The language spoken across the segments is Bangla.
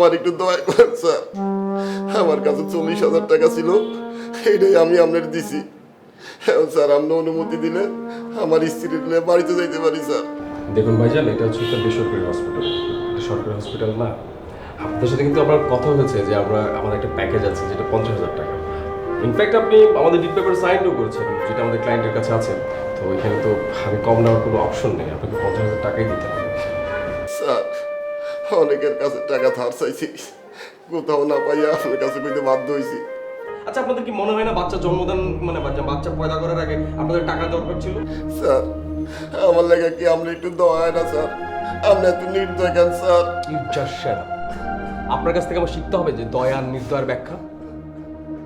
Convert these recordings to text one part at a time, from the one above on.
আমার একটু দয়া করেন স্যার। আমার কাছে 40,000 টাকা ছিল, এইটাই আমি আপনার দিছি। এখন স্যার আপনি অনুমতি দিলে আমার স্ত্রীর নিয়ে বাড়িতে যাইতে পারি স্যার। দেখুন ভাইজান, এটা হচ্ছে একটা বেসরকারি হসপিটাল, এটা সরকারি হসপিটাল না। আপনার সাথে কিন্তু আমার কথা হয়েছে যে আমার একটা প্যাকেজ আছে যেটা 50,000 টাকা। ইনফ্যাক্ট আপনি আমাদের ডিট পেপার সাইনও করেছেন, যেটা আমাদের ক্লায়েন্টের কাছে আছে। তো ওইখানে তো আমি কম নেওয়ার কোনো অপশন নেই, আপনাকে 50,000 টাকাই দিতে হবে। স্যার অনেকের কাছে টাকা ধার চাইছি, কোথাও না পাইয়া আপনার কাছে কইতে বাধ্য হয়েছি। আচ্ছা, আপনাদের কি মনে হয় না বাচ্চা জন্মদান মানে বাচ্চা পয়দা করার আগে আপনাদের টাকা দরকার ছিল? স্যার আমার লেগে কি আপনি একটু দয়া হয় না স্যার? আপনি এত নির্দয় কেন স্যার? আপনার কাছ থেকে আমার শিখতে হবে যে দয়া আর নির্দয়ের ব্যাখ্যা।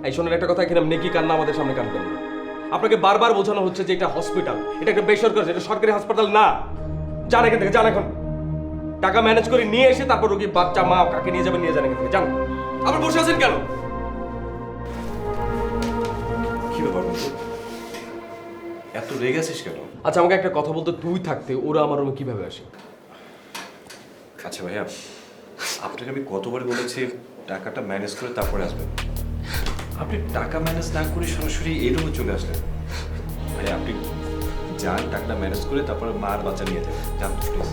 এই শোনেন একটা কথা, এখানে নেকি কান্না আমাদের সামনে কাটবেন না। আপনাকে বারবার বোঝানো হচ্ছে যে এটা হসপিটাল, এটা একটা বেসরকারি, এটা সরকারি হাসপাতাল না। যান এখান থেকে, যান এখন। টাকা ম্যানেজ করে নিয়ে এসে তারপর রোগী বাচ্চা মা কাকে নিয়ে যাবেন নিয়ে যান এখান থেকে, যান। আবার বসে আছেন কেন? কি ব্যাপার বন্ধু, এত রেগে আছিস কেন? আচ্ছা আমাকে একটা কথা বলতে, তুই থাকতে ওরা আমার রুমে কিভাবে আসে? আচ্ছা ভাইয়া, আপনাকে আমি কতবার বলেছি টাকাটা ম্যানেজ করে তারপরে আসবেন, আপনি টাকা ম্যানেজ না করে সরাসরি এই রুমে চলে আসলেন। ভাইয়া আপনি যান, টাকাটা ম্যানেজ করে তারপরে মা আর বাচ্চা নিয়ে যাবেন, যান তো প্লিজ।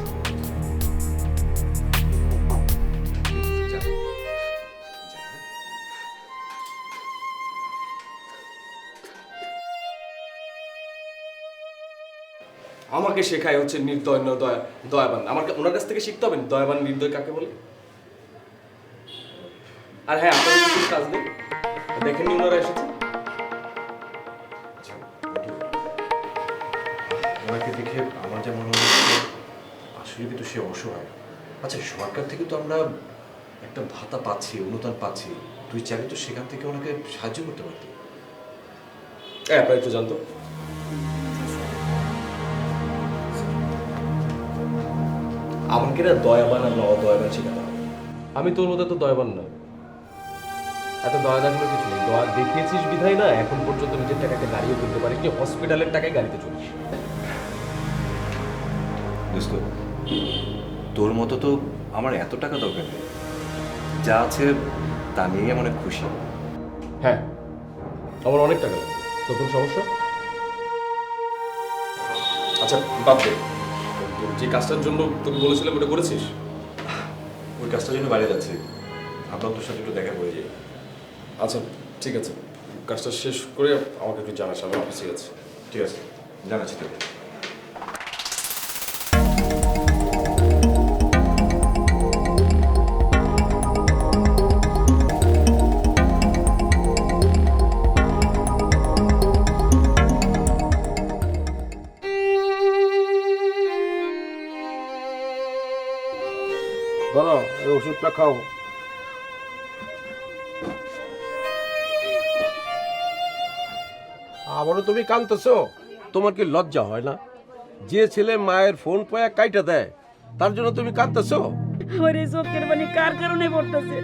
আমাকে শেখায় হচ্ছে নির্দয় দয়াবান। আমাকে ওনার কাছ থেকে শিখতে হবে দয়াবান নির্দয় কাকে বলে। আর হ্যাঁ, আপনার কিছু কাজ নেই, দেখেন ওনারা এসেছে। আচ্ছা ওনাকে দেখে আমার যা মনে হচ্ছে আসলে কিন্তু সে অসহায়। আচ্ছা সরকার থেকে তো আমরা একটা ভাতা পাচ্ছি, অনুদান পাচ্ছি, তুই চাইলে তো সেখান থেকে ওনাকে সাহায্য করতে পারতি। হ্যাঁ, আপনারা একটু জানতো আমাকে না দয়াবান আর দয়াবান শেখাতে হবে। আমি তোর মধ্যে তো দয়াবান না, এত দয়া দেখানোর কিছু নেই। দয়া দেখিয়েছিস বিধায় না এখন পর্যন্ত নিজের টাকাকে দাঁড়িয়ে তুলতে পারিস, কি হসপিটালের টাকায় গাড়িতে চলিস। দোস্ত তোর মতো তো আমার এত টাকা দরকার নেই, যা আছে তা নিয়েই আমি অনেক খুশি। হ্যাঁ, আমার অনেক টাকা লাগবে, তোর কোনো সমস্যা? আচ্ছা বাদ দে, যে কাজটার জন্য তোকে বলেছিলাম ওটা করেছিস? ওই কাজটার জন্য বাইরে যাচ্ছি, আপনার তোর সাথে একটু দেখা করে যাই। আচ্ছা ঠিক আছে, কাজটা শেষ করে আমাকে একটু জানাস, আমি অফিসে আছি। ঠিক আছে, জানাচ্ছি তোকে। বলো এই ওষুধটা খাও। আবারও তুমি কাঁদতেছো? তোমার কি লজ্জা হয় না? যে ছেলে মায়ের ফোন পায়া কাইটা দেয় তার জন্য তুমি কাঁদতেছো? আমার এই চোখের পানি কার কারণে পড়তেছে?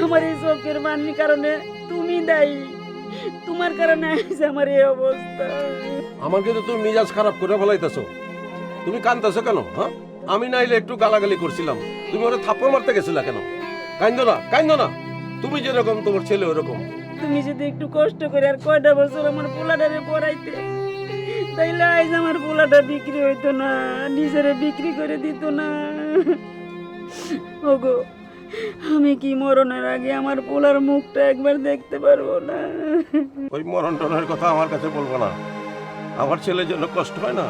আমার এই চোখের পানির কারণে তুমি দায়ী। তোমার কারণে আইছে আমার এই অবস্থা। আমার কিন্তু তুমি মিজাজ খারাপ করে ফেলাইতেছো। তুমি কাঁদতেছো কেন? হ্যাঁ, আমি নাইলে একটু গালাগালি করছিলাম, তুমি ওরা থাপ্পড় মারতে গেছিলা কেন? কাইন্দো না, কাইন্দো না। তুমি যেরকম তোমার ছেলে ওরকম। তুমি যদি একটু কষ্ট করে আর কয়টা বছর আমার পোলাটারে পড়াইতে, তাইলে আজ আমার পোলাটা বিক্রি হইতো না, নিজেরে বিক্রি করে দিত না। ওগো, আমি কি মরণের আগে আমার পোলার মুখটা একবার দেখতে পারবো না? ওই মরণ টরণের কথা আমার কাছে বলবো না, আমার ছেলের জন্য কষ্ট হয় না?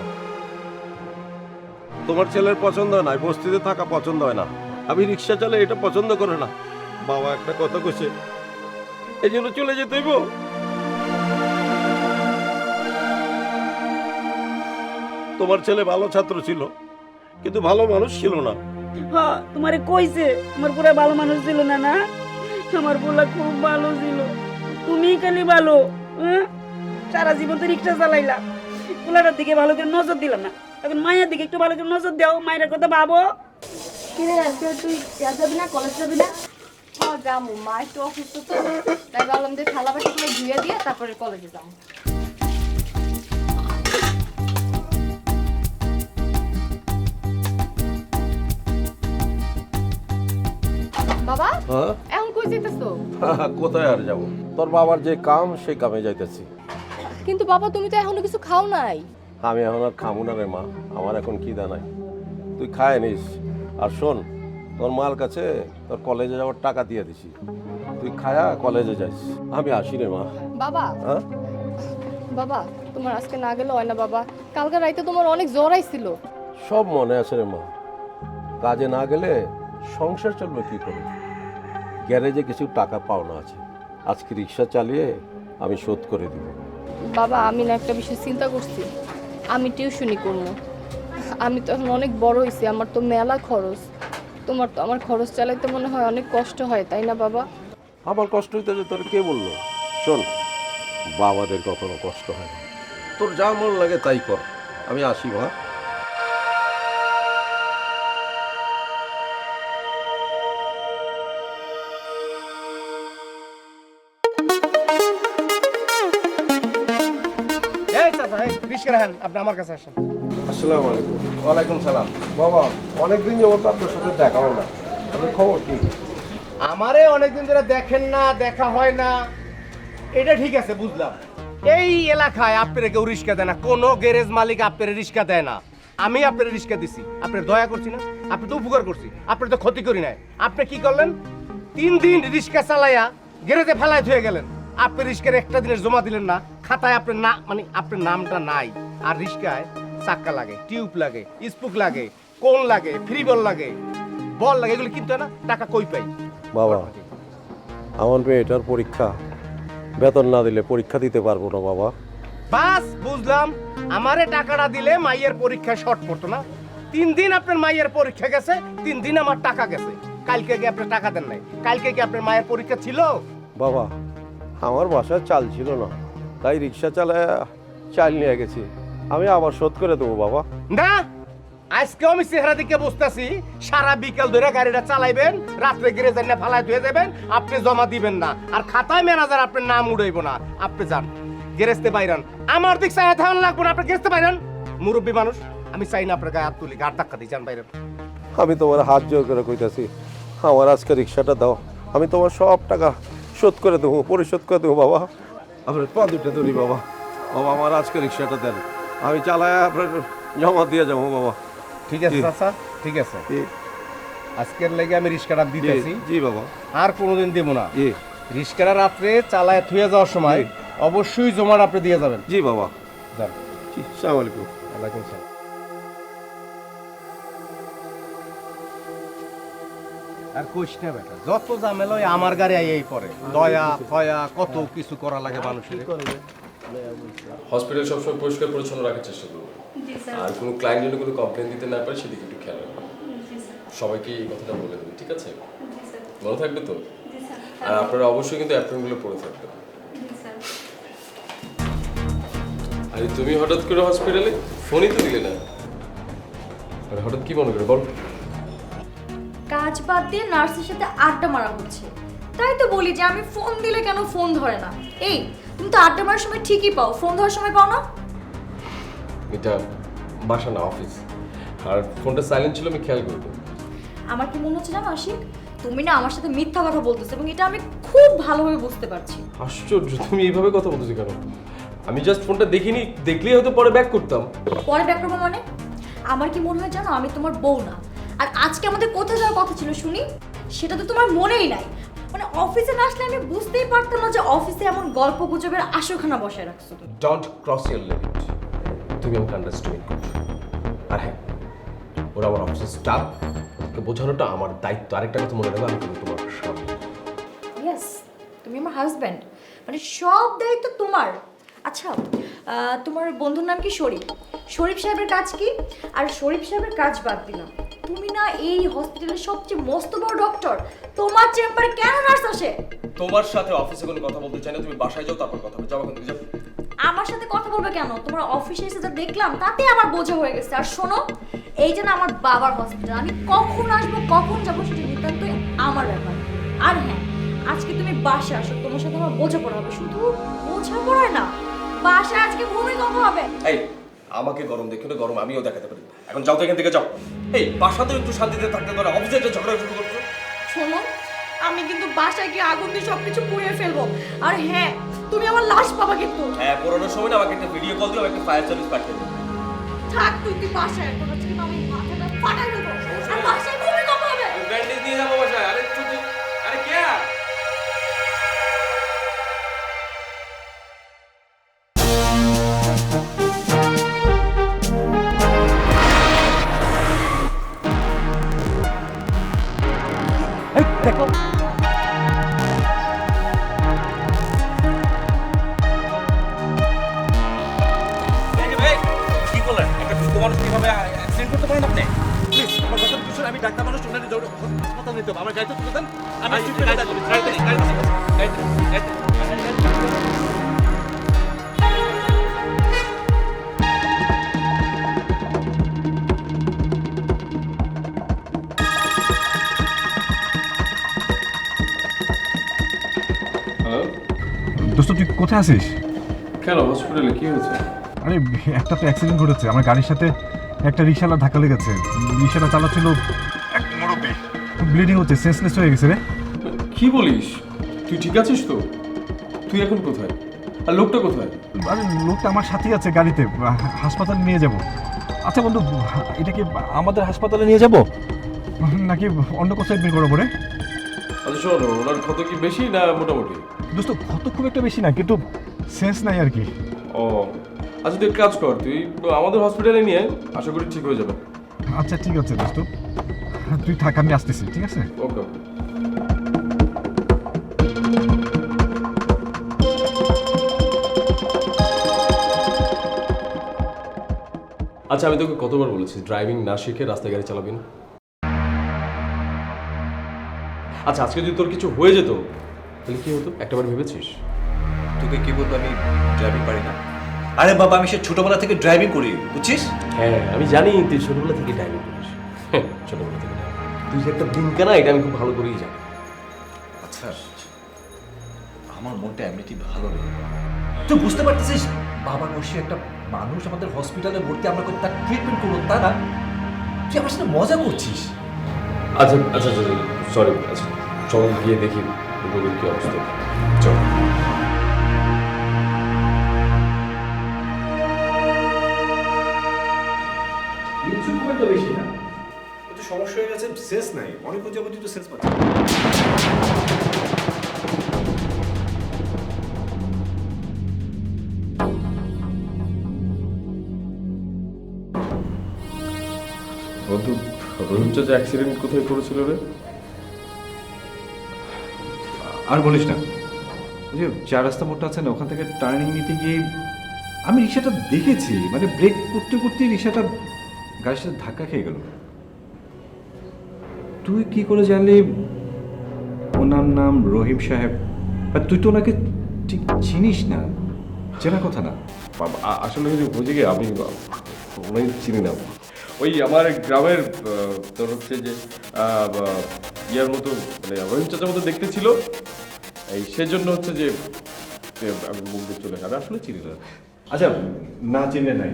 তোমার ছেলের পছন্দ হয় না, বস্তিতে থাকা পছন্দ হয় না, আমি রিক্সা চালাই এটা পছন্দ করে না। বাবা একটা কথা কইছে, এই জন্য চলে যেতে হইব। তোমার ছেলে ভালো ছাত্র ছিল, কিন্তু ভালো মানুষ ছিল না। হ্যাঁ, তোমারে কইছে আমার পুরা ভালো মানুষ ছিল না? না, আমার পোলা খুব ভালো ছিল। তুমি খালি ভালো, হ্যাঁ? সারা জীবন তো রিক্সা চালাইলা, পোলাটার দিকে ভালো করে নজর দিলাম না। এখন মায়ের দিকে একটু ভালো করে নজর দাও, মায়ের কথা ভাবো। কিরে আজকে তুই যাবি না, কলেজ যাবি না? যাবো, মা একটু অসুস্থ তো, তাই ভাবলাম যে থালা বাটিগুলো ধুয়ে দিয়ে তারপরে কলেজে যাবো। বাবা হ্যাঁ এখন কই যাইতেছো? কোথায় আর যাব? তোর বাবার যে কাম সেই কামে যাইতেছি। কিন্তু বাবা তুমি তো এখনো কিছু খাও নাই। আমি এখন আর খামু না রে মা, আমার এখন খিদা নাই। তুই খায় নিস। আর শোন, তোর মার কাছে তোর কলেজে যাওয়ার টাকা দিয়ে দিছি, তুই খায়া কলেজে যাইস। আমি আসি রে মা। বাবা হ্যাঁ বাবা তোমার আজকে না গেলে হয় না বাবা, কালকে রাইতে তোমার অনেক জ্বর আইছিল। সব মনে আছে রে মা, কাজে না গেলে সংসার চলবে কি করে? গ্যারেজে কিছু টাকা পাওনা আছে, আজকে রিক্সা চালিয়ে আমি শোধ করে দিব। বাবা আমি না একটা বিষয় চিন্তা করছি, আমি টিউশনি করবো। আমি তো এখন অনেক বড় হয়েছি, আমার তো মেলা খরচ। তোমার তো আমার খরচ চালাইতে মনে হয় অনেক কষ্ট হয়, তাই না বাবা? আমার কষ্ট হইতে যে তোর কে বললো? শোন, বাবাদের কখনো কষ্ট হয় না। তোর যা মন লাগে তাই কর, আমি আসি মা। এই চাচা, এই রিস্কা রাখেন, আপনি আমার কাছে আসেন। আসসালামু আলাইকুম। ওয়ালাইকুম সালাম। বাবা, অনেকদিন যাবত আপনার সাথে দেখা হয় না, আপনার খবর কি? আমারে অনেকদিন ধরে দেখেন না, দেখা হয় না, এটা ঠিক আছে বুঝলাম। এই এলাকায় আপনারা কেউ রিস্কা দেয় না, কোনো গ্যারেজ মালিক আপনারা রিস্কা দেয় না। আমি আপনার রিস্কা দিছি, আপনার দয়া করছি না, আপনি তো উপকার করছি, আপনি তো ক্ষতি করি নাই। আপনি কি করলেন? 3 দিন রিস্কা চালাইয়া গ্যারেজে ফেলায় ধুয়ে গেলেন। আপনি রিস্কার একটা দিনের জমা দিলেন না, খাতায় আপনার না মানে আপনার নামটা নাই। আর রিস্কায় চাক্কা লাগে, টিউব লাগে, স্পুক লাগে, কোন লাগে, ফ্রি বল লাগে, বল লাগে, এগুলো কিনতে হয় না, টাকা কই পাই? বাবা, আমার মেয়েটার পরীক্ষা, বেতন না দিলে পরীক্ষা দিতে পারবো না বাবা। বাস বুঝলাম, আমারে টাকাটা দিলে মাইয়ের পরীক্ষায় শর্ট পড়তো না। 3 দিন আপনার মাইয়ের পরীক্ষা গেছে, 3 দিন আমার টাকা গেছে। কালকে কি আপনি টাকা দেন নাই? কালকে কি আপনার মায়ের পরীক্ষা ছিল? বাবা, আমার বাসায় চাল ছিল না, তাই রিক্সা চালায় চাল নিয়ে গেছি, আমি আবার শোধ করে দেবো বাবা। না, আজকেও আমি চেহারা দিকে বসতেছি, সারা বিকেল ধরে গাড়িটা চালাইবেন, রাত্রে গিরে যান না ফালায় ধুয়ে যাবেন, আপনি জমা দিবেন না। আর খাতায় ম্যানেজার আপনার নাম উড়াইব না। আপনি যান গেরেজতে বাইরান, আমার দিক চাই ধান লাগবো না, আপনি গেরেজতে বাইরান। মুরব্বী মানুষ, আমি চাই না আপনার গায়ে হাত তুলি, গাড় ধাক্কা দিই, যান বাইরান। আমি তোমার হাত জোর করে কইতাছি, আমার আজকে রিক্সাটা দাও, আমি তোমার সব টাকা শোধ করে দেবো, পরিশোধ করে দেবো বাবা। আপনার পা দুটো ধরি বাবা, বাবা আমার আজকে রিক্সাটা দেন, আমি চালায় আপনার জমা দিয়ে যাবো বাবা। ঠিক আছে জি। চাচা, ঠিক আছে, জি আজকের লেগে আমি রিস্কাটা দিতেছি, জি বাবা, আর কোনোদিন দেবো না। জি রিস্কাটা রাত্রে চালায় থুয়ে যাওয়ার সময় জি। অবশ্যই জমার আপনি দিয়ে যাবেন। জি বাবা। যান। জি, আসসালামু আলাইকুম। ওয়ালাইকুম আসসালাম। আর কইস না বেটা, যত ঝামেলা ওই আমার গাড়ি আইয়াই পড়ে। দয়া ফয়া কত কিছু করা লাগে মানুষের। হসপিটাল সবসময় পরিষ্কার পরিচ্ছন্ন রাখার চেষ্টা করবো, আর কোনো ক্লায়েন্ট যেন কোনো কমপ্লেন দিতে না পারে সেদিকে একটু খেয়াল রাখবো। সবাইকে এই কথাটা বলে দেবে, ঠিক আছে? মনে থাকবে তো? আর আপনারা অবশ্যই কিন্তু অ্যাপ্রনগুলো পড়ে থাকবেন। আরে তুমি হঠাৎ করে হসপিটালে ফোনই তো দিলে না, আর হঠাৎ কি মনে করে বল? কাজ বাদ দিয়ে নার্সের সাথে আড্ডা মারা হচ্ছে, তাই তো বলি যে আমি ফোন দিলে কেন ফোন ধরে না। এই তুমি তো আড্ডা মারার সময় ঠিকই পাও, ফোন ধরার সময় পাও না? এটা বাসা না, অফিস, আর ফোনটা সাইলেন্ট ছিল, আমি খেয়াল করবো। আমার কি মনে হচ্ছে জানো আশিক, তুমি না আমার সাথে মিথ্যা কথা বলতেছো, এবং এটা আমি খুব ভালোভাবে বুঝতে পারছি। আশ্চর্য, তুমি এইভাবে কথা বলতেছো কেন? আমি জাস্ট ফোনটা দেখিনি, দেখলেই হয়তো পরে ব্যাক করতাম। পরে ব্যাক করবো মানে? আমার কি মনে হয় জানো, আমি তোমার বউ না। আর আজকে আমাদের কোথায় যাওয়ার কথা ছিল শুনি, সেটা তো তোমার মনেই নাই। মানে অফিসে না আসলে আমি বুঝতেই পারতাম না যে অফিসে এমন গল্প গুজবের আসরখানা বসায় রাখছো তুমি। ডোন্ট ক্রস ইউর লিমিট, তুমি আমাকে আন্ডারস্ট্যান্ড করো। আর হ্যাঁ, ওরা আমার অফিসের স্টাফ, ওদেরকে বোঝানোটা আমার দায়িত্ব। আরেকটা কথা মনে রাখবে, আমি কিন্তু তোমার স্বামী। ইয়েস, তুমি আমার হাজব্যান্ড, মানে সব দায়িত্ব তোমার। আচ্ছা, তোমার বন্ধুর নাম কি? শরীফ। শরীফ সাহেবের কাজ কি? আর শরীফ সাহেবের কাজ বাদ দিলাম, তুমি না এই হসপিটালের সবচেয়ে মস্ত বড় ডক্টর, তোমার চেম্বারে কেন নার্স আসে? তোমার সাথে অফিসে কোনো কথা বলতে চাই না, তুমি বাসায় যাও, তারপর কথা হবে। যাও এখান থেকে, যাও। আমার সাথে কথা বলবে কেন? তোমার অফিসে এসে যা দেখলাম তাতে আমার বোঝা হয়ে গেছে। আর শোনো, এই যে না আমার বাবার হসপিটাল, আমি কখন আসবো কখন যাবো সেটা নিতান্তই আমার ব্যাপার। আর হ্যাঁ, আজকে তুমি বাসে আসো, তোমার সাথে আমার বোঝাপড়া হবে। শুধু বোঝাপড়ায় না, বাসায় আজকে ভূমিকম্প হবে। এই আমাকে গরম দেখে না, গরম আমিও দেখাতে পারি। এখন যাও তো এখান থেকে, যাও। এই বাসাতেও একটু শান্তিতে থাকতে পারো, অফিসে একটা ঝগড়া শুরু করছো। শোনো, আমি কিন্তু বাসায় গিয়ে আগুন দিয়ে সবকিছু পুড়িয়ে ফেলবো। আর হ্যাঁ, তুমি আমার লাশ পাবা কিন্তু। হ্যাঁ, পুরোনো সময় না আমাকে একটা ভিডিও কল দিও, একটা ফায়ার সার্ভিস পাঠিয়ে দিও। থাক তুই বাসায়, এখন আজকে না আমি মাথাটা ফাটাই দেবো। আর বাসায় ভূমিকম্প হবে। ব্যান্ডেজ দিয়ে যাবো বাসায়। আরে তুই আরে কে? কি করলেন? একটা সুস্থ মানুষ কিভাবে অ্যাক্সিডেন্ট করতে পারেন আপনি? প্লিজ আমার কথা বুঝুন, আমি ডাক্তার মানুষ, ওনারে হাসপাতাল নিতে হবে। আমার গাড়িতে তুলে দেন, আমি দোস্ত তুই কোথায় আছিস? কেন হসপিটালে কি হয়েছে? আরে একটা তো অ্যাক্সিডেন্ট ঘটেছে, আমার গাড়ির সাথে একটা রিক্সাওয়ালা ধাক্কা লেগেছে। রিক্সাটা চালাচ্ছিল এক মুরব্বি, ব্লিডিং হচ্ছে, সেন্সলেস হয়ে গেছে রে। কি বলিস? তুই ঠিক আছিস তো? তুই এখন কোথায়? আর লোকটা কোথায়? আরে লোকটা আমার সাথেই আছে গাড়িতে, হাসপাতালে নিয়ে যাব। আচ্ছা বন্ধু, এটা কি আমাদের হাসপাতালে নিয়ে যাব নাকি অন্য কোথাও অ্যাডমিট করাবো রে? আচ্ছা শোন, ওনার ক্ষত কি বেশি না মোটামুটি? দোস্ত ক্ষত খুব একটা বেশি না, কিন্তু সেন্স নাই আর কি। ও আচ্ছা, তুই এক কাজ কর, তুই আমাদের হসপিটালে নিয়ে আশা করি ঠিক হয়ে যাবে। আচ্ছা ঠিক আছে দোস্ত, তুই থাক, আমি আসতেছি, ঠিক আছে? ওকে। আচ্ছা, আমি তোকে কতবার বলেছি ড্রাইভিং না শিখে রাস্তায় গাড়ি চালাবি না? আচ্ছা, আজকে যদি তোর কিছু হয়ে যেত তাহলে কি হতো একটাবার ভেবেছিস? তোকে কি বলবো, আমি ড্রাইভিং পারি না? আরে বাবা, আমি সে ছোটবেলা থেকে ড্রাইভিং করি, বুঝছিস? হ্যাঁ, আমি জানি তুই ছোটবেলা থেকে ড্রাইভিং করিস। ছোটবেলা থেকে তুই যে একটা দিনকা না, এটা আমি খুব ভালো করেই জানি। আচ্ছা, আমার মনটা এমনিতেই ভালো নেই। তুই বুঝতে পারতেছিস, বাবার বসে একটা মানুষ আমাদের হসপিটালে ভর্তি, আমরা তার ট্রিটমেন্ট করবো, তা না তুই আমার সাথে মজা করছিস। আচ্ছা আচ্ছা আচ্ছা, সরি। আচ্ছা চল গিয়ে দেখি রোগীর কি অবস্থা। চল। কিছু খুব একটা বেশি না, ও তো সমস্যা হয়ে গেছে, সেন্স নাই, অনেক যাবতীয় তো সেন্স পাচ্ছে। বন্ধু, রহিম চাচা অ্যাক্সিডেন্ট কোথায় করেছিল রে? আর বলিস না, ওই যে চার রাস্তা মোড়টা আছে না, ওখান থেকে টার্নিং নিতে গিয়ে আমি রিক্সাটা দেখেছি, মানে ব্রেক করতে করতে রিক্সাটা গাড়ির সাথে ধাক্কা খেয়ে গেল। তুই কি করে জানলি ওনার নাম রহিম সাহেব? আর তুই তো ওনাকে ঠিক চিনিস না, চেনা কথা না। বাবা, আসলে বুঝে গিয়ে আমি ওনাকে চিনি না। ওই আমার গ্রামের তোর হচ্ছে যে ইয়ার মতো, মানে রহিম চাচার মতো দেখতে ছিল, এই সেজন্য হচ্ছে যে আমি মুখ দিয়ে চলে গেল, আসলে চিনি না। আচ্ছা, না চিনে নাই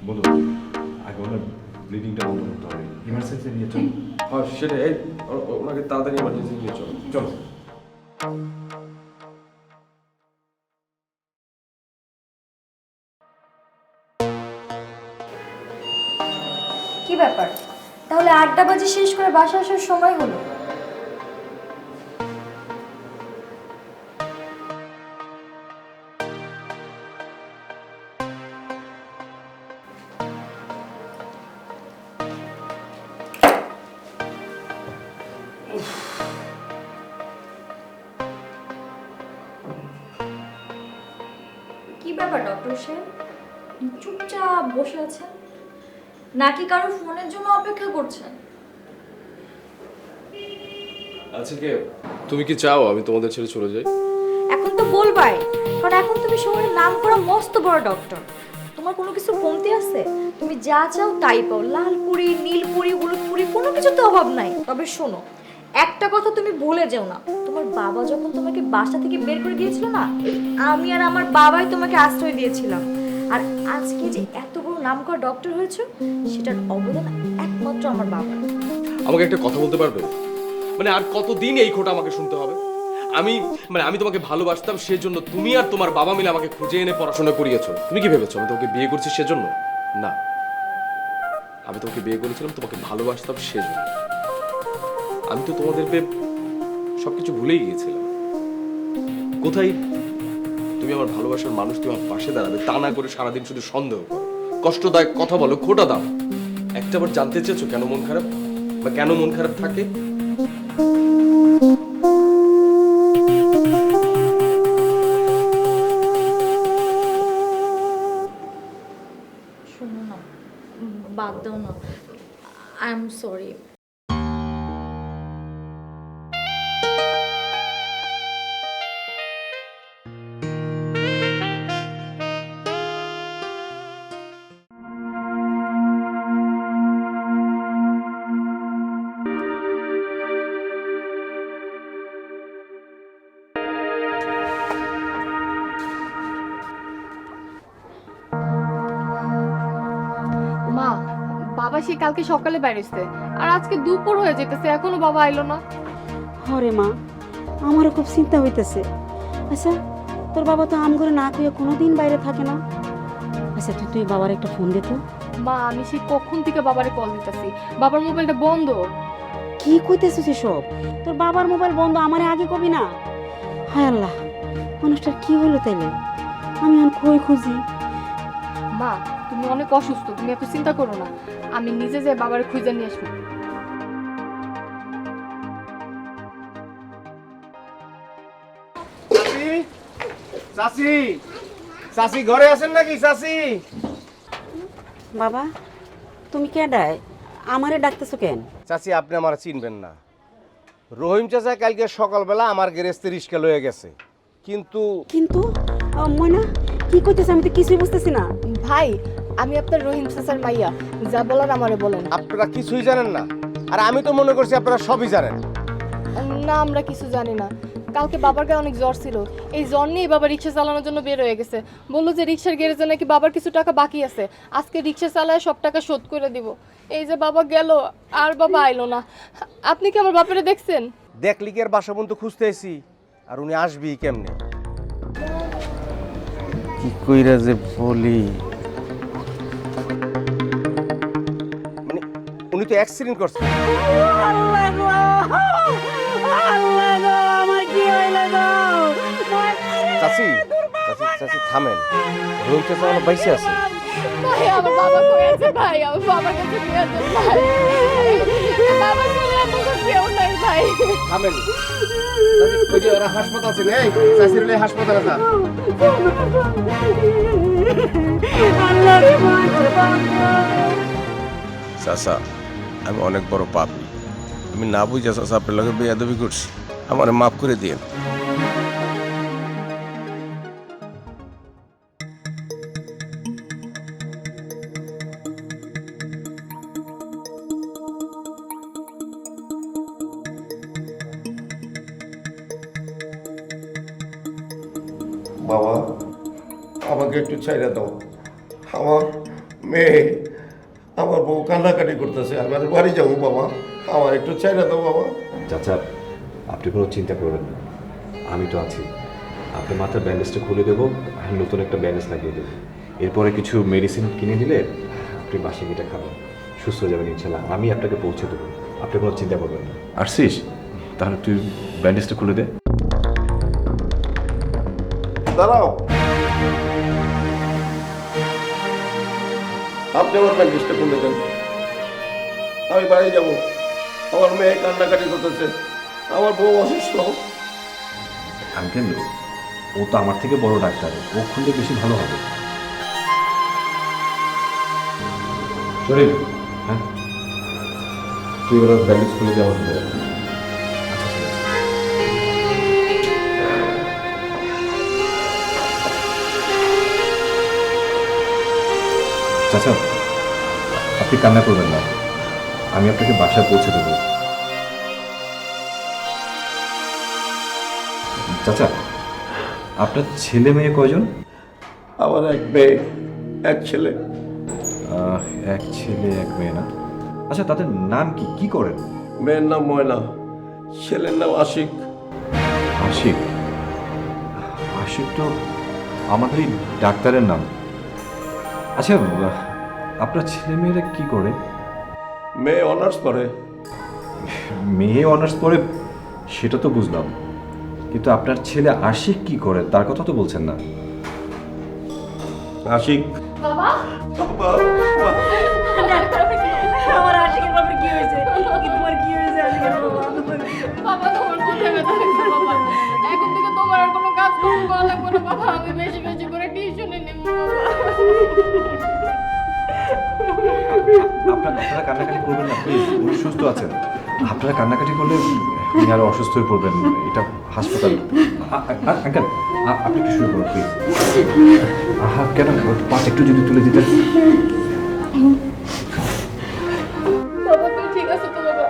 বলো, আগে ওনার ব্লিডিংটা বন্ধ করতে হবে, ইমার্জেন্সি নিয়ে চল। হ্যাঁ সেটাই, এই ওনাকে তাড়াতাড়ি এমার্জেন্সি নিয়ে চলো। চলো। কি ব্যাপার? তাহলে 8টা বাজে শেষ করে বাসা আসার সময় হলো। কি ব্যাপার ডক্টর সাহেব, চুপচাপ বসে আছেন নাকি কারো ফোনের জন্য অপেক্ষা করছেন? আচ্ছা কে, তুমি কি চাও আমি তোমাদের ছেড়ে চলে যাই? এখন তো বলবাই, কারণ এখন তুমি শহরের নাম করা মস্ত বড় ডক্টর। তোমার কোনো কিছু কমতি আছে? তুমি যা চাও তাই পাও, লালপুরি, নীলপুরি, হলুদপুরি, কোনো কিছুতে অভাব নাই। তবে শোনো, একটা কথা তুমি ভুলে যেও না, তোমার বাবা যখন তোমাকে বাসা থেকে বের করে দিয়েছিল না, আমি আর আমার বাবাই তোমাকে আশ্রয় দিয়েছিলাম। আর আজকে যে এত বড় নামকরা ডক্টর হয়েছে, সেটার অবদান একমাত্র আমার বাবা। আমাকে একটা কথা বলতে পারবে? মানে আর কতদিন এই খোটা আমাকে শুনতে হবে? আমি তোমাকে ভালোবাসতাম সেজন্য তুমি আর তোমার বাবা মিলে আমাকে খুঁজে এনে পড়াশোনা করিয়েছো। তুমি কি ভেবেছো আমি তোমাকে বিয়ে করছি সেজন্য? না, আমি তোমাকে বিয়ে করেছিলাম তোমাকে ভালোবাসতাম সেজন্য। আমি তো তোমাদের সবকিছু ভুলেই গিয়েছিলাম। কোথায় তুমি আমার ভালোবাসার মানুষ, তুমি আমার পাশে দাঁড়াবে তা না করে সারাদিন শুধু সন্দেহ করো, কষ্টদায়ক কথা বলো, খোটা দাও। একটাবার জানতে চেয়েছো কেন মন খারাপ বা কেন মন খারাপ থাকে? শোনো না, বাদ দাও না, আই এম সরি। মা, বাবা সে কালকে সকালে বেরিয়েছে আর আজকে দুপুর হয়ে যেতেছে এখনো বাবা আইলো না। হরে মা, আমারও খুব চিন্তা হইতেছে। আচ্ছা, তোর বাবা তো আম করে না খেয়ে কোনোদিন বাইরে থাকে না। আচ্ছা, তুই বাবার একটা ফোন দে তো। মা, আমি সে কখন থেকে বাবারে কল দিতেছি, বাবার মোবাইলটা বন্ধ। কি কইতেছিস এসব? তোর বাবার মোবাইল বন্ধ, আমারে আগে কবি না। হায় আল্লাহ, মানুষটার কি হলো তাইলে? আমি এখন কই খুঁজি? মা, তুমি অনেক অসুস্থ, তুমি এত চিন্তা করো না, আমি নিজে যাই বাবারে খুঁজে নিয়ে আসবো। চাচি, চাচি, চাচি ঘরে আছেন নাকি চাচি? বাবা, তুমি কেডায় আমারে ডাকতেছো কেন? চাচি, আপনি আমার চিনবেন না। রহিম চাচা কালকে সকালবেলা আমার গ্যারেজতে রিক্সা লয়ে গেছে, কিন্তু কিন্তু ময়না কি কইতেছ? আমি তো কিছুই বুঝতেছি না। ভাই, আমি আপনার রহিম চাচার মাইয়া, যা বলার আমারে বলেন। আপনারা কিছুই জানেন না, আর আমি তো মনে করছি আপনারা সবই জানেন। না, আমরা কিছু জানি না। কালকে বাবার গায়ে অনেক জ্বর ছিল, এই জ্বর নিয়ে বাবা রিক্সা চালানোর জন্য বের হয়ে গেছে। বললো যে রিক্সার গ্যারেজে নাকি বাবার কিছু টাকা বাকি আছে, আজকে রিক্সা চালায় সব টাকা শোধ করে দিব। এই যে বাবা গেল আর বাবা আইলো না। আপনি কি আমার বাপেরে দেখছেন? দেখলি কি আর বাসা বন্ধু খুঁজতে এসি, আর উনি আসবি কেমনে? কি কইরা যে বলি, মানে উনি তো অ্যাক্সিডেন্ট করছে। আল্লাহ গো, আল্লাহ গো, আমার কি হইলো গো? চাচি, চাচি থামেন, রহিম চাচা আমার বাইসে আছে। ভাই, আমার বাবা কই আছে? ভাই, আমার বাবার কাছে নিয়ে যান ভাই। বাবা চলে আমার কেউ নাই ভাই। থামেন চাচি, ওই যে ওরা হাসপাতাল আছে, এই চাচির হলে হাসপাতালে যা। আল্লাহ রে বাঁচাও। চাচা, আমি অনেক বড় পাপী। আমি না বুঝা চাচা আপনার লগে বেয়াদবি করছি, আমারে মাফ করে দিয়েন। বাবা, আমাকে একটু ছাইড়া দাও। আমার মেয়ে, আমার বউ কান্নাকাটি করতেছে, আমার বাড়ি যাবো বাবা, আমার একটু ছাইড়া দাও বাবা। চাচা, আপনি কোনো চিন্তা করবেন না, আমি তো আছি। আপনি মাথার ব্যান্ডেজটা খুলে দেবো আর নতুন একটা ব্যান্ডেজ লাগিয়ে দেবো। এরপরে কিছু মেডিসিন কিনে দিলে আপনি বাসে গিয়ে খাবেন, সুস্থ হয়ে যাবেন ইনশাল্লাহ। আমি আপনাকে পৌঁছে দেবো, আপনি কোনো চিন্তা করবেন না। আসছিস? তাহলে তুই ব্যান্ডেজটা খুলে দে। দাঁড়াও, আপনি আমার ব্যান্ডেজটা খুলে দেন, আমি বাড়ি যাবো। আমার মেয়ে কান্নাকাটি করতেছে, আমার বউ অসুস্থ। আঙ্কেল, ও তো আমার থেকে বড় ডাক্তার, ও খুললে বেশি ভালো হবে। শরীর, হ্যাঁ, তুই ওরা ব্যান্ডেজ খুলে দেওয়া হবে। চাচা, আপনি কান্না করবেন না, আমি আপনাকে বাসায় পৌঁছে দেবো। চাচা, আপনার ছেলে মেয়ে কয়জন? আমার এক মেয়ে, এক ছেলে। এক ছেলে এক মেয়ে না? আচ্ছা, তাদের নাম কি, কি করেন? মেয়ের নাম ময়না, ছেলের নাম আশিক। আশিক? আশিক তো আমাদের এই ডাক্তারের নাম। আচ্ছা, আপনার ছেলে মেয়েরা কি করে? মেয়ে অনার্স পড়ে। মেয়ে অনার্স পড়ে সেটা তো বুঝলাম, কিন্তু আপনার ছেলে আশিক কি করে তার কথা তো বলছেন না। আশিক বাবা আমার আশিকের ব্যাপারে কি হয়েছে? কি তোমার কি হয়েছে আশিকের বাবা? বাবা তোমার কোথায় ব্যথা হয়েছে বাবা? এখন থেকে তোমার আর কোনো কাজ করা লাগবে না বাবা। আমি বেশি বেশি করে টিউশনে নেব আপনারা কান্নাকাটি করবেন না প্লিজ, উনি সুস্থ আছেন। আপনারা কান্নাকাটি করলে উনি আরো অসুস্থ হয়ে পড়বেন। এটা হাসপাতাল। আঙ্কেল আপনি একটু শুরু করুন প্লিজ। কেন পাঁচ একটু যদি তুলে দিতেন। বাবা তুমি ঠিক আছে তো বাবা?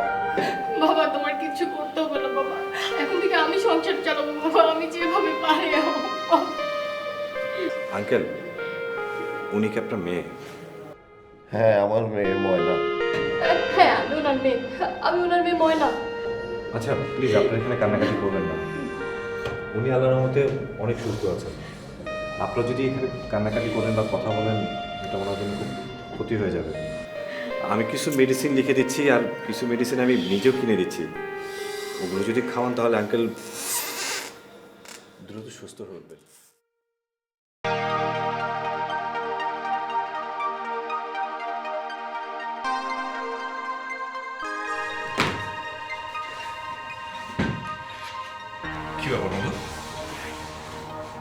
বাবা তোমার কিছু করতে হবে না বাবা। এখন থেকে আমি সংসার চালাবো বাবা, আমি যেভাবে পারি। আঙ্কেল, উনি কি আপনার মেয়ে? হ্যাঁ, আমার মেয়ে ময়না। হ্যাঁ আমি ওনার মেয়ে, আমি ওনার মেয়ে ময়না। আচ্ছা প্লিজ আপনারা এখানে কান্নাকাটি করবেন না। উনি আল্লাহর রহমতে অনেক সুস্থ আছেন। আপনারা যদি এখানে কান্নাকাটি করেন বা কথা বলেন, এটা ওনার জন্য খুব ক্ষতি হয়ে যাবে। আমি কিছু মেডিসিন লিখে দিচ্ছি, আর কিছু মেডিসিন আমি নিজেও কিনে দিচ্ছি। ওগুলো যদি খাওয়ান তাহলে আঙ্কেল দ্রুত সুস্থ হয়ে উঠবেন। কি ব্যাপার বন্ধু,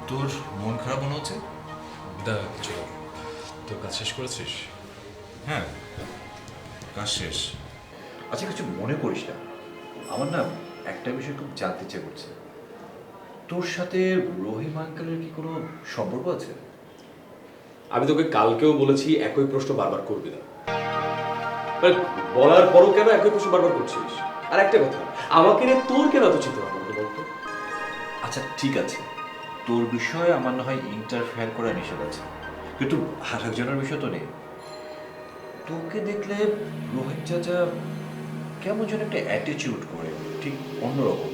তোর মন খারাপ মনে হচ্ছে? চল, তোর কাজ শেষ করেছিস? হ্যাঁ, কাজ শেষ। আচ্ছা কিছু মনে করিস না, আমার না একটা বিষয় খুব জানতে ইচ্ছে করছে। তোর সাথে রহিম আঙ্কেলের কি কোনো সম্পর্ক আছে? আমি তোকে কালকেও বলেছি একই প্রশ্ন বারবার করবি না। বলার পরও কেন একই প্রশ্ন বারবার করছিস? আর একটা কথা, আমাকে নিয়ে তোর কেন এত চিন্তা ভাবনা বলতো? আচ্ছা ঠিক আছে, তোর বিষয়ে আমার না হয় ইন্টারফেয়ার করা নিষেধ আছে, কিন্তু আর একজনের বিষয় তো নেই। তোকে দেখলে রোহিত চাচা কেমন যেন একটা অ্যাটিটিউড করে, ঠিক অন্যরকম।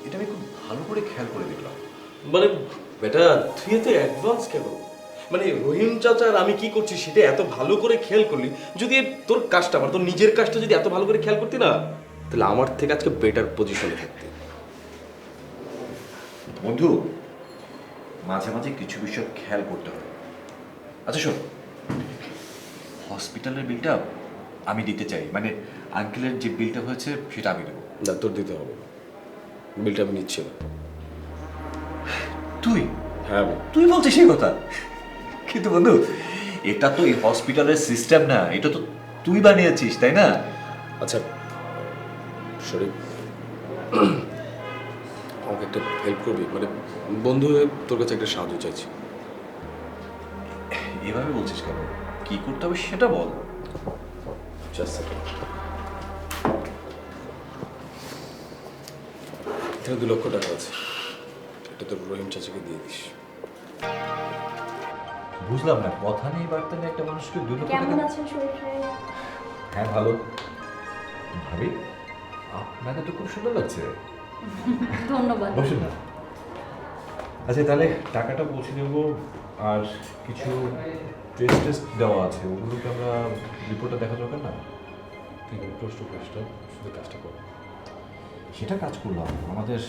এটা আমি খুব ভালো করে খেয়াল করে দেখলাম। মানে বেটা তুই এত অ্যাডভান্স কেন? মানে রহিম চাচা আর আমি কি করছি সেটা এত ভালো করে খেয়াল করলি। যদি তোর কাজটা মানে তোর নিজের কাজটা যদি এত ভালো করে খেয়াল করতি না, তাহলে আমার থেকে আজকে বেটার পজিশনে থাকতি। বন্ধু, মাঝে মাঝে কিছু বিষয় খেয়াল করতে হবে। আচ্ছা শোন, হসপিটালের বিলটা আমি দিতে চাই, মানে আঙ্কেলের যে বিলটা হয়েছে সেটা আমি দেবো। না, তোর দিতে হবে, বিলটা আমি নিচ্ছি না। তুই? হ্যাঁ তুই বলছিস সেই কথা? কিন্তু বন্ধু, এটা তো এই হসপিটালের সিস্টেম না, এটা তো তুই বানিয়েছিস, তাই না? আচ্ছা শরীফ, আমাকে একটা হেল্প করবি? মানে বন্ধু হয়ে তোর কাছে একটা সাহায্য চাইছি। এভাবে বলছিস কেন? কি করতে হবে সেটা বল। জাস্ট এখানে 2 লক্ষ টাকা আছে, এটা তোর রহিম চাচাকে দিয়ে দিস। বুঝলাম না, কথা নেই বার্তা নেই, একটা মানুষকে 2 লক্ষ কেমন টাকা। আছেন শরীফ ভাই? হ্যাঁ ভালো। ভাবি, আপনাকে তো খুব সুন্দর লাগছে। ধন্যবাদ। বসুন না। আচ্ছা তাহলে টাকাটা পৌঁছে দেবো, আর কিছু টেস্ট দেওয়া আছে, ওগুলোকে আমরা রিপোর্টটা দেখা দরকার না? ঠিক আছে, প্রশ্ন কাজটা শুধু কাজটা কর। সেটা কাজ করলাম আমাদের।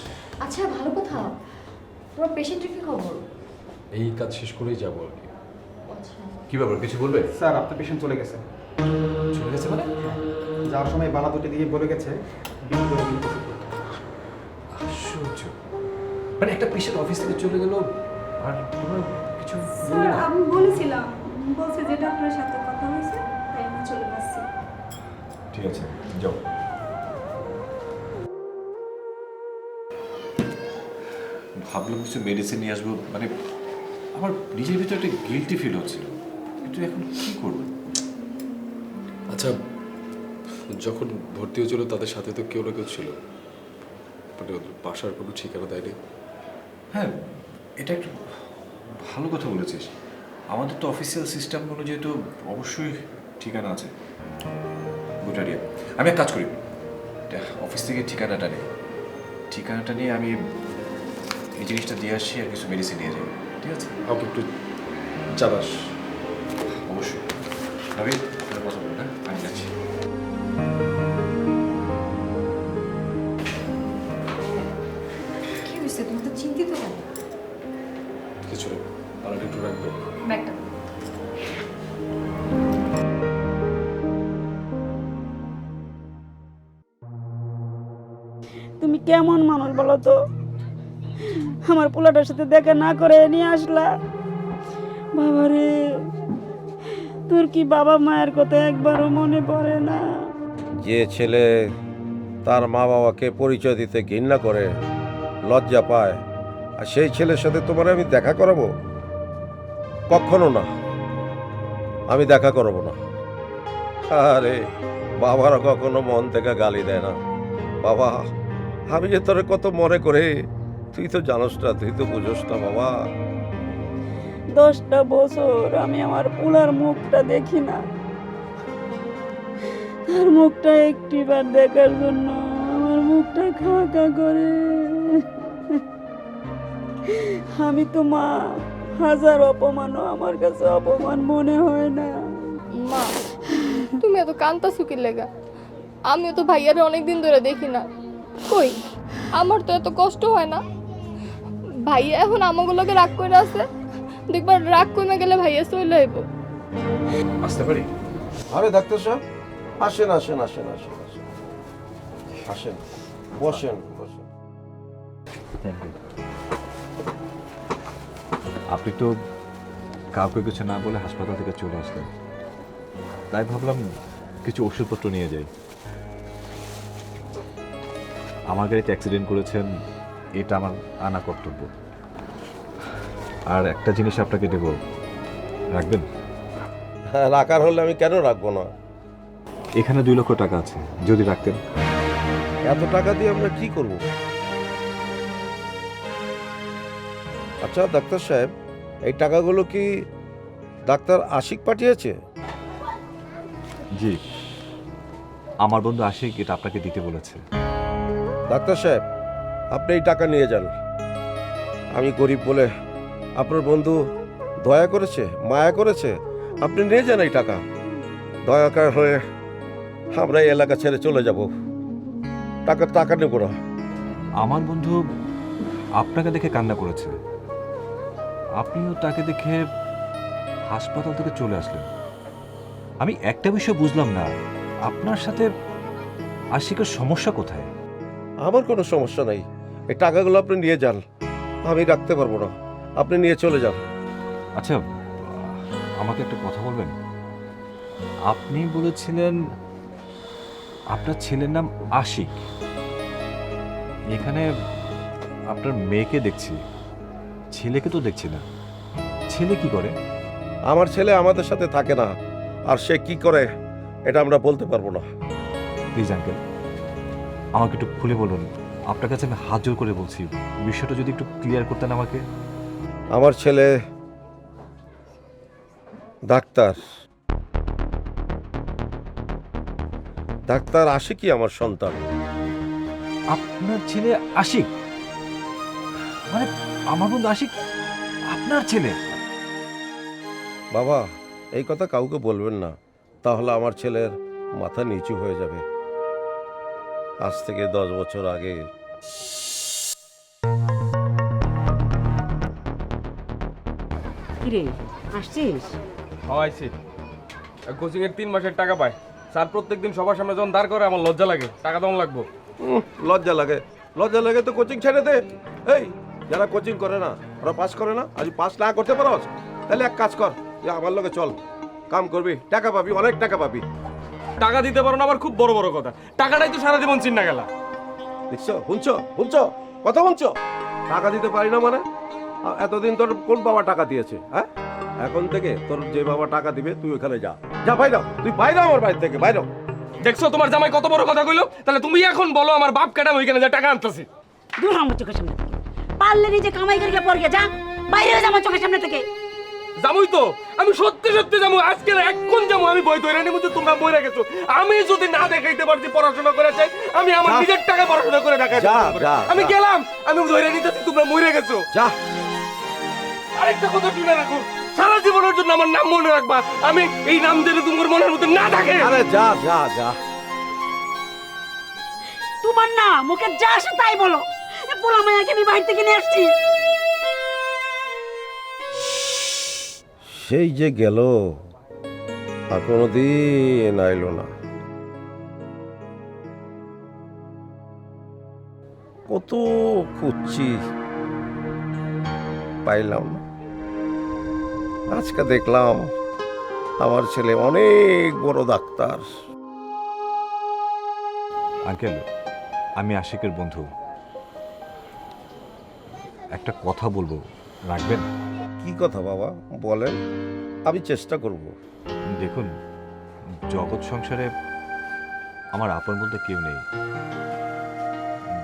আচ্ছা ভালো কথা, তোমার পেশেন্টের কি খবর? এই কাজ শেষ করেই যাবো আর কি। আচ্ছা কি ব্যাপার, কিছু বলবে? স্যার আপনার পেশেন্ট চলে গেছে। চলে গেছে মানে? যাওয়ার সময় বালা দুটি দিয়ে বলে গেছে বিল করে বিল পরিশোধ করতে। আশ্চর্য, মানে একটা পেশেন্ট অফিস থেকে চলে গেল আর তোমরা কিছু বললে না? আমি বলেছিলাম, বলছে যে ডক্টরের সাথে কথা হয়েছে তাই আমি চলে আসছি। ঠিক আছে যাও। ভাবলাম কিছু মেডিসিন নিয়ে আসবো, মানে আমার নিজের ভিতরে একটা গিল্টি ফিল হচ্ছিল, কিন্তু এখন কি করবো? আচ্ছা, যখন ভর্তি হয়েছিল তাদের সাথে তো কেউ না কেউ ছিল, মানে ওদের বাসার কোনো ঠিকানা দেয়নি? হ্যাঁ, এটা একটু ভালো কথা বলেছিস। আমাদের তো অফিসিয়াল সিস্টেম অনুযায়ী তো অবশ্যই ঠিকানা আছে। Good idea. আমি এক কাজ করি, অফিস থেকে ঠিকানাটা নেই, ঠিকানাটা নিয়ে আমি এই জিনিসটা দিয়ে আসছি আর কিছু মেডিসিন নিয়ে যাবো, ঠিক আছে? আমাকে একটু চাবাস। অবশ্যই নবীন, আপনারা কথা বলুন, হ্যাঁ আমি যাচ্ছি। কি হয়েছে, তুমি তো চিন্তিত কেন? কিছু আর একটু রাখবো। ব্যাগটা তুমি কেমন মানুষ বলো তো? আমার পোলাটার সাথে দেখা না করে নিয়ে আসলা। বাবারে, তোর কি বাবা মায়ের কথা একবারও মনে পড়ে না? যে ছেলে তার মা বাবাকে পরিচয় দিতে ঘৃণা করে, লজ্জা পায়, আর সেই ছেলের সাথে তোমার আমি দেখা করাবো? কখনো না, আমি দেখা করাবো না। আরে বাবারা কখনো মন থেকে গালি দেয় না। বাবা, আমি যে তোরে কত মনে করে, তুই তো জানোস না, তুই তো বুঝোস না বাবা। 10টা বছর আমি আমার পোলার মুখটা দেখি না। তার মুখটা একটিবার দেখার জন্য আমার মুখটা খা খা করে। আমি তো মা, হাজার অপমানও আমার কাছে অপমান মনে হয় না। মা, তুমি এত কান্তাছো কি লেগা? আমিও তো ভাইয়ারে অনেকদিন ধরে দেখি না। কই, আমার তো এত কষ্ট হয় না। ভাইয়া এখন আমাগুলোকে রাগ করে আছে, দেখবার রাগ কমে গেলে ভাইয়া চলে আইব। আসতে পারি? আরে ডাক্তার সাহেব, আসেন আসেন আসেন আসেন আসেন আসেন, বসেন বসেন। আপনি তো কাউকে কিছু না বলে হাসপাতাল থেকে চলে আসলেন, তাই ভাবলাম কিছু ওষুধপত্র নিয়ে যাই। আমার গাড়িতে অ্যাক্সিডেন্ট করেছেন, এটা আমার আনা কর্তব্য। আর একটা জিনিস আপনাকে দেব, রাখবেন? হ্যাঁ, রাখার হলে আমি কেন রাখবো না? এখানে 2 লক্ষ টাকা আছে, যদি রাখতেন। এত টাকা দিয়ে আমরা কি করব? আচ্ছা ডাক্তার সাহেব, এই টাকাগুলো কি ডাক্তার আশিক পাঠিয়েছে? জি, আমার বন্ধু আশিক এটা আপনাকে দিতে বলেছে। ডাক্তার সাহেব, আপনি এই টাকা নিয়ে যান। আমি গরিব বলে আপনার বন্ধু দয়া করেছে, মায়া করেছে, আপনি নিয়ে যান এই টাকা। দয়াকার হয়ে আমরা এই এলাকা ছেড়ে চলে যাব। টাকা নেব না। আমার বন্ধু আপনাকে দেখে কান্না করেছে, আপনিও তাকে দেখে হাসপাতাল থেকে চলে আসলেন। আমি একটা বিষয় বুঝলাম না, আপনার সাথে আশিকের সমস্যা কোথায়? আমার কোনো সমস্যা নাই, এই টাকাগুলো আপনি নিয়ে যান, আমি রাখতে পারবো না, আপনি নিয়ে চলে যান। আচ্ছা, আমাকে একটা কথা বলবেন? আপনি বলেছিলেন আপনার ছেলের নাম আশিক, এখানে আপনার মেয়েকে দেখছি, ছেলেকে তো দেখছি না। ছেলে কি করে? আমার ছেলে আমাদের সাথে থাকে না, আর সে কি করে এটা আমরা বলতে পারবো না। প্লিজ আঙ্কেল, আমাকে একটু খুলে বলুন। আপনার কাছে আমি হাত জোর করে বলছি, বিষয়টা যদি একটু ক্লিয়ার করতেন আমাকে। আমার ছেলে ডাক্তার, ডাক্তার আশিকই আমার সন্তান। আপনার ছেলে আশিক? মানে আমার বন্ধু আশিক আপনার ছেলে? বাবা, এই কথা কাউকে বলবেন না, তাহলে আমার ছেলের মাথা নিচু হয়ে যাবে। আজ থেকে 10 বছর আগে কিরে, আসছিস? হওয়াইছি কোচিং এর 3 মাসের টাকা পায় স্যার, প্রত্যেকদিন সবার সামনে যখন দাঁড় করে আমার লজ্জা লাগে। টাকা দেওয়া লাগবো। লজ্জা লাগে? লজ্জা লাগে তো কোচিং ছেড়ে দে। এই যারা কোচিং করে না, ওরা পাস করে না, আজ পাস না করতে পারো, তাহলে এক কাজ কর, যে আমার লগে চল, কাম করবি, টাকা পাবি, অনেক টাকা পাবি। টাকা দিতে পারো না আবার খুব বড় বড় কথা, টাকাটাই তো সারা জীবন চিন্না গেলা। দেখছো, শুনছো কথা শুনছো? টাকা দিতে পারি না মানে? এতদিন তোর কোন বাবা টাকা দিয়েছে? হ্যাঁ, এখন থেকে তোর যে বাবা টাকা দিবে তুই ওখানে যা, যা বাইরে, তুই বাইরে আমার বাড়ি থেকে বাইরে। দেখছো তোমার জামাই কত বড় কথা কইলো? তাহলে তুমি এখন বলো আমার বাপ কেডা ওইখানে যা টাকা আনতেছি। দূর আমার চোখের সামনে থেকে, পারলে নিজে কামাই করিয়া পড়িয়া যা, বাইরে হয়ে যা আমার চোখের সামনে থেকে। যামুই তো, আমি সত্যি সত্যি যাবো, আজকে না এক্ষণ যাবো। আমি বই দৈরানির মধ্যে তোমরা মরে গেছো। আমি যদি না দেখাইতে পারছি পড়াশোনা করে চাই, আমি আমার নিজের টাকা পড়াশোনা করে দেখাই। আমি গেলাম, আমি ধরে নিতেছি তোমরা মরে গেছো। যা। আরেকটা কথা শুনে রাখো, সারা জীবনের জন্য আমার নাম মনে রাখবা। আমি এই নাম দিলে তোমার মনের মধ্যে না থাকে। আরে যা যা যা। তোমার না মুখে যা আসে তাই বলো। এ পোলা মায়াকে আমি বাড়ি থেকে নিয়ে আসছি। সেই যে গেল, আর কোনোদিন আইলো না। কত খুঁজছি, পাইলাম না। আজকে দেখলাম আমার ছেলে অনেক বড় ডাক্তার। আঙ্কেল, আমি আশিকের বন্ধু, একটা কথা বলবো, রাখবেন? কি কথা বাবা, বলেন, আমি চেষ্টা করব। দেখুন, জগৎ সংসারে আমার আপন বলতে কেউ নেই।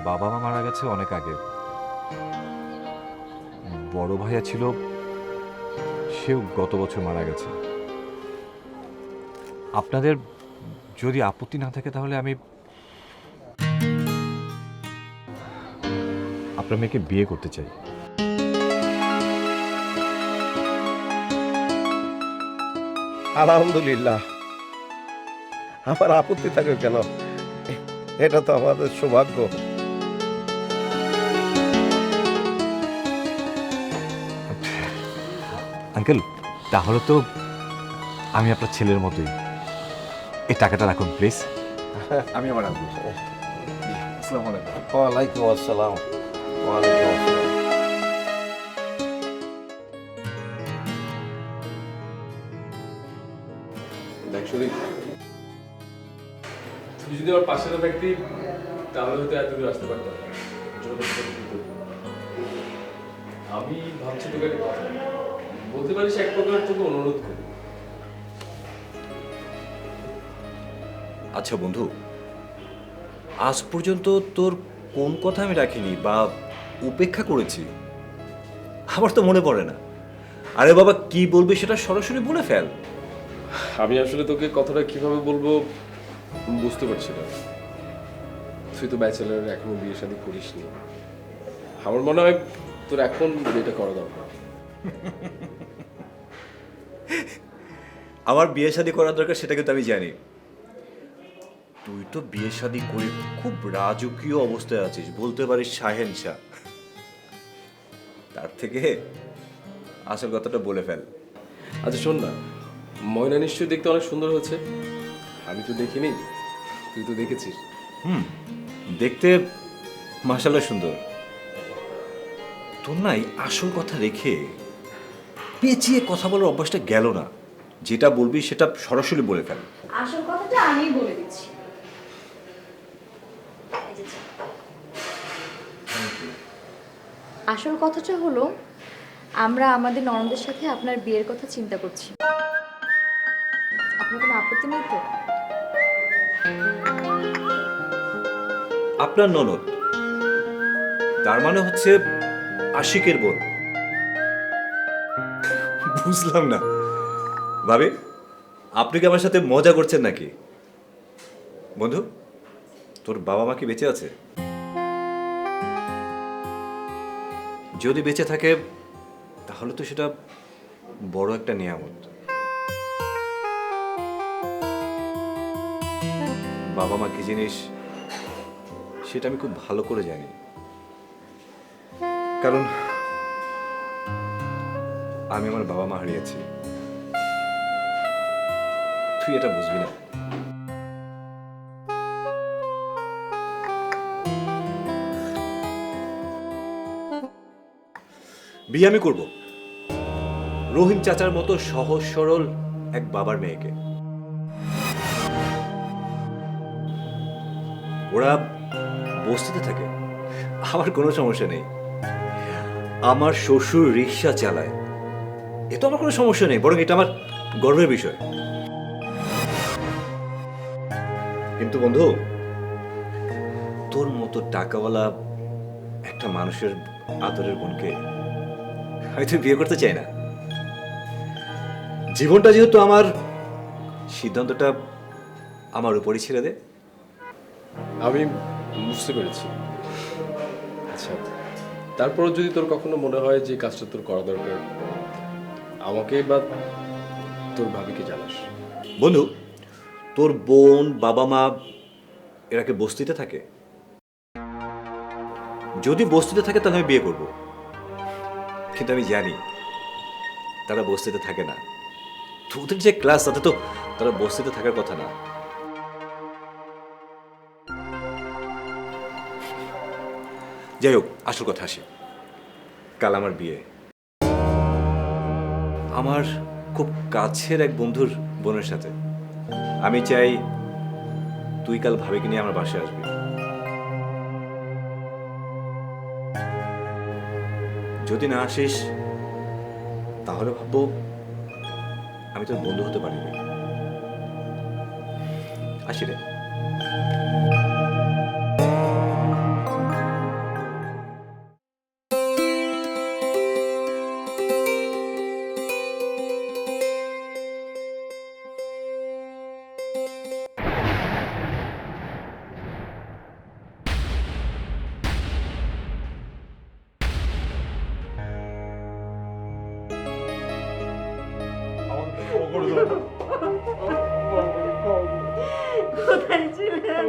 বাবা মা মারা গেছে অনেক আগে। বড় ভাইয়া ছিল, সেও গত বছর মারা গেছে। আপনাদের যদি আপত্তি না থাকে তাহলে আমি আপনার মেয়েকে বিয়ে করতে চাই। আলহামদুলিল্লাহ, আমার আপত্তি থাকে কেন? এটা তো আমাদের সৌভাগ্য। আঙ্কেল, তাহলে তো আমি আপনার ছেলের মতোই। এই টাকাটা রাখুন প্লিজ। আমি আমার রাখবো। আসসালামু আলাইকুম। ওয়ালাইকুম আসসালাম। ওয়ালাইকুম আসসালাম। দেখ শরীফ, তুই যদি আমার পাশে না থাকতি তাহলে হয়তো এত দূর আসতে পারতাম না। আমি ভাবছি তোকে একটা কথা বলতে পারিস, এক প্রকার তোকে অনুরোধ করি। আচ্ছা বন্ধু, আজ পর্যন্ত তোর কোন কথা আমি রাখিনি বা উপেক্ষা করেছি আমার তো মনে পড়ে না। আরে বাবা, কি বলবি সেটা সরাসরি বলে ফেল। আমি আসলে তোকে কথাটা কিভাবে বলবো বুঝতে পারছি না। তুই তো ব্যাচেলার, এখনো বিয়ে শাদী করিসনি। আমার মনে হয় তোর এখন বিয়েটা করা দরকার। আমার বিয়ে শাদী করার দরকার সেটা কিন্তু আমি জানি। তুই তো বিয়ে শাদী করে খুব রাজকীয় অবস্থায় আছিস, বলতে পারিস শাহেনশা। তার থেকে আসল কথাটা বলে ফেল। আচ্ছা শোন না, ময়না নিশ্চয়ই দেখতে অনেক সুন্দর হচ্ছে। আমি তো দেখিনি, তুই তো দেখেছিস। দেখতে মাশাআল্লাহ সুন্দর। তোর নাই আসল কথা রেখে পেঁচিয়ে কথা বলার অভ্যাসটা গেল না। যেটা বলবি সেটা সরাসরি বলে ফেল। আসল কথাটা আমি বলে দিচ্ছি। আসল কথাটা হলো, আমরা আমাদের ননদের সাথে আপনার বিয়ের কথা চিন্তা করছি। আপনার কোনো আপত্তি নেই তো? আপনার ননদ তার মানে হচ্ছে আশিকের বোন? বুঝলাম না ভাবি, আপনি কি আমার সাথে মজা করছেন নাকি? বন্ধু, তোর বাবা মা কি বেঁচে আছে? যদি বেঁচে থাকে তাহলে তো সেটা বড় একটা নিয়ামত। বাবা মা কি জিনিস সেটা আমি খুব ভালো করে জানি, কারণ আমি আমার বাবা মা হারিয়েছি। তুই এটা বুঝবি না। বিয়ে আমি করব রহিম চাচার মতো সহজ সরল এক বাবার মেয়েকে। ওরা বস্তিতে থাকে, আমার কোনো সমস্যা নেই। আমার শ্বশুর রিক্সা চালায়, এ তো আমার কোনো সমস্যা নেই, বরং এটা আমার গর্বের বিষয়। কিন্তু বন্ধু, তোর মতো টাকাওয়ালা একটা মানুষের আদরের বোনকে হয়তো বিয়ে করতে চাই না। জীবনটা যেহেতু আমার, সিদ্ধান্তটা আমার উপরই ছেড়ে দে। আমি বুঝতে পেরেছি। আচ্ছা, তারপরও যদি তোর কখনো মনে হয় যে কাজটা তোর করা দরকার, আমাকে বা তোর ভাবিকে জানাস। বন্ধু, তোর বোন, বাবা মা এরা কি বস্তিতে থাকে? যদি বস্তিতে থাকে তাহলে আমি বিয়ে করব, কিন্তু আমি জানি তারা বস্তিতে থাকে না। তোদের যে ক্লাস, তাতে তো তারা বস্তিতে থাকার কথা না। যাই হোক, আসল কথা আসি। কাল আমার বিয়ে, আমার খুব কাছের এক বন্ধুর বোনের সাথে। আমি চাই তুই কাল ভাবিকে নিয়ে আমার বাসায় আসবি। যদি না আসিস তাহলে ভাববো আমি তোর বন্ধু হতে পারিনি। আসি রে। কোথায় ছিলেন?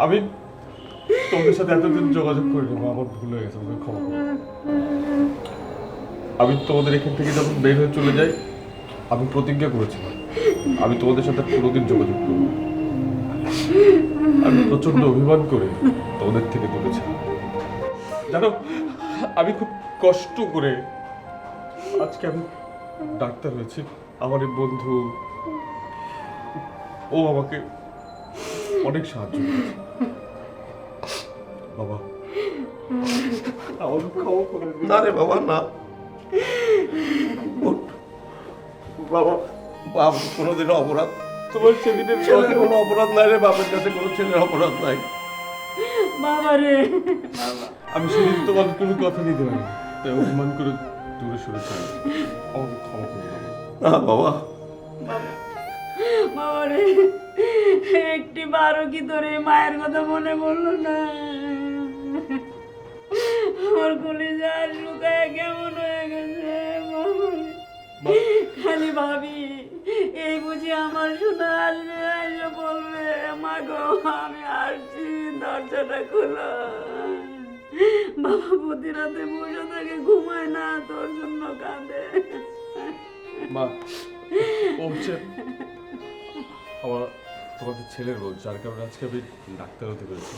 আমি তোমাদের সাথে এতদিন যোগাযোগ করিনি, আমার ভুল হয়ে গেছে, আমাকে ক্ষমা করো। আমি তোমাদের এখান থেকে যখন বের হয়ে চলে যাই, আমি প্রতিজ্ঞা করেছিলাম আমি তোমাদের সাথে কোনোদিন যোগাযোগ করব না। আমি প্রচন্ড অভিমান করে তোমাদের থেকে দূরে ছিলাম। জানো, আমি খুব কষ্ট করে আজকে আমি ডাক্তার হয়েছি। আমার এই বন্ধু, ও আমাকে অনেক সাহায্য করেছে। বাবা, আমাকে ক্ষমা করে দিন। না রে বাবা, না। ওঠ। বাবা, বাপ কোনোদিনও অপরাধ, তোমার সেদিনের ছেলের কোনো অপরাধ নাই রে, বাপের কাছে কোনো ছেলের অপরাধ নাই। বাবা রে, আমি সেদিন তোমার কোনো কথা নিতে পারি, তাই অভিমান করে দূরে সরে যাই। আমাকে ক্ষমা করে দাও। না বাবা, বাবা রে, একটি বারো কি তোরে মায়ের কথা মনে পড়লো না? আমার কলিজা শুকায় কেমন হয়ে গেছে বাবা রে। খালি ভাবি এই বুঝি আমার শোনা আসবে, এসে বলবে মা গো আমি আসছি, দরজাটা খোলো। বাবা প্রতি রাতে বসে থাকে, ঘুমায় না, তোর জন্য কাঁদে। মা, ও হচ্ছে আমার তোমাদের ছেলের বউ, যার কারণে আজকে আমি ডাক্তার হতে পেরেছি।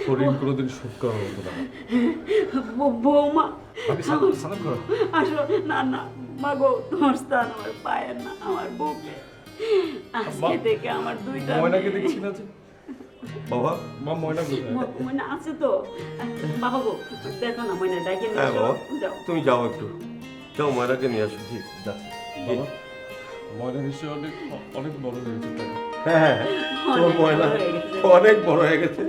শরীর কোনোদিন শোধ করার মতো না। বৌমা সালাম করো। আসো। না না মা গো, তোমার স্থান আমার পায়ের না, আমার বুকে। আজকে থেকে আমার দুইটা ময়নাকে দেখছি না যে? বাবা, মা, ময়না কোথায়? ময়না আছে তো? বাবা গো, দেখো না ময়না ডাকে নিয়ে হ্যাঁ এসো। বাবা, যাও। তুমি যাও একটু, যাও ময়নাকে নিয়ে আসো। ঠিক যাচ্ছি বাবা, ময়না নিশ্চয়ই অনেক অনেক বড় হয়েছে, তাই না? হ্যাঁ, তোর ময়না অনেক বড় হয়ে গেছে,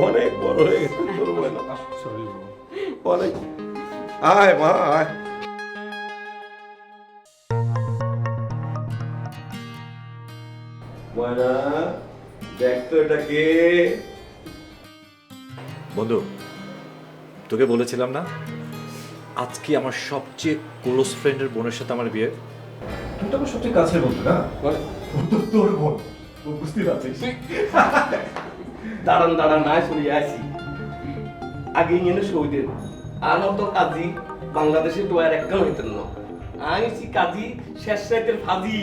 অনেক বড় হয়ে গেছে তোর ময়না। সরি বাবা। অনেক। আয় মা, আয়। ময়না, দেখ তো এটা কে? বন্ধু, তোকে বলেছিলাম না আজকে আমার সবচেয়ে ক্লোজ ফ্রেন্ডের বোনের সাথে আমার বিয়ে। তুই তো আমার সবচেয়ে কাছের বন্ধু না? তোর বোন, বুঝতে পারছিস? দাঁড়ান দাঁড়ান, আয় চলে আসি। আগে এনে সৌদের আনার তো কাজী বাংলাদেশে তো আর একদম হইতেন না। আইসি কাজী শেষ রাতের ফাজি।